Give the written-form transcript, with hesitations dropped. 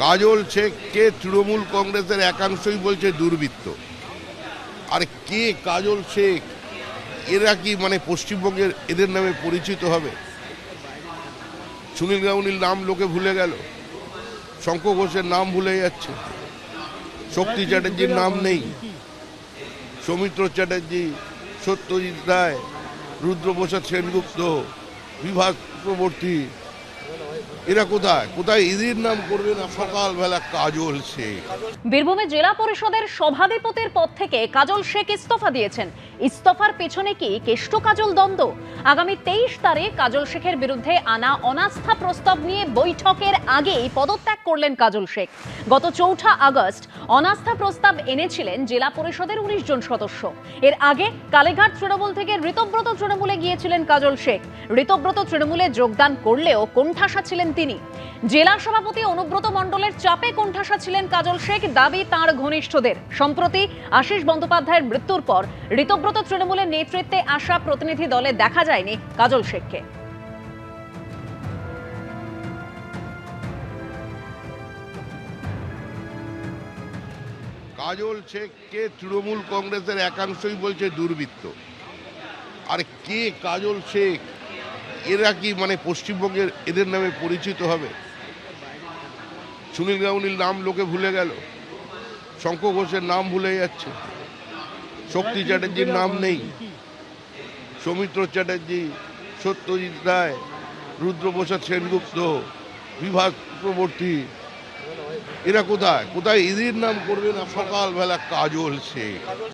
কাজল শেখকে তৃণমূল কংগ্রেসের একাংশই বলছে দুর্বৃত্ত। আর কে কাজল শেখ, এরা কি পশ্চিমবঙ্গের এদের নামে পরিচিত হবে? সুনীল গাঙ্গুলির নাম লোকে ভুলে গেল, শঙ্খ ঘোষের নাম ভুলে যাচ্ছে, শক্তি চ্যাটার্জির নাম নেই, সৌমিত্র চ্যাটার্জি, সত্যজিৎ রায়, রুদ্রপ্রসাদ সেনগুপ্ত, বিভাস চক্রবর্তী, এরা কোথায় কোথায় এদের নাম করবে না? সকালবেলা কাজল শেখ। বীরভূমে জেলা পরিষদের সভাধিপতির পদ থেকে কাজল শেখ ইস্তফা দিয়েছেন। ইস্তফার পেছনে কি কেষ্ট কাজল দ্বন্দ্ব? আগামী 23 তারিখ কাজল শেখের বিরুদ্ধে আনা অনাস্থা প্রস্তাব নিয়ে বৈঠকের আগেই পদত্যাগ করলেন কাজল শেখ। গত 4 আগস্ট অনাস্থা প্রস্তাব এনেছিলেন জেলা পরিষদের 19 জন সদস্য। এর আগে কালীঘাট তৃণমূল থেকে ঋতব্রত তৃণমূলে গিয়েছিলেন কাজল শেখ। ঋতব্রত তৃণমূলে যোগদান করলেও কোণঠাসা ছিলেন তিনি। জেলা সভাপতি অনুব্রত মণ্ডলের চাপে কোণঠাসা ছিলেন কাজল শেখ, দাবি তাঁর ঘনিষ্ঠদের। সম্প্রতি আশিস বন্দ্যোপাধ্যায়ের মৃত্যুর পর ঋতব্রত তৃণমূলের নেতৃত্বে আসা প্রতিনিধি দলে দেখা যায়নি কাজল শেখকে। কাজল শেখকে তৃণমূল কংগ্রেসের একাংশই বলছে দুর্বৃত্ত। আর কে কাজল শেখ, এরা কি পশ্চিমবঙ্গের এদের নামে পরিচিত হবে? সুনীল গাঙ্গুলির নাম লোকে ভুলে গেল, শঙ্খ ঘোষের নাম ভুলে যাচ্ছে, শক্তি চ্যাটার্জির নাম নেই, সৌমিত্র চ্যাটার্জি, সত্যজিৎ রায়, রুদ্রপ্রসাদ সেনগুপ্ত, বিভাস চক্রবর্তী, এরা কোথায় কোথায় এদের নাম করবে না? সকালবেলা কাজল শেখ।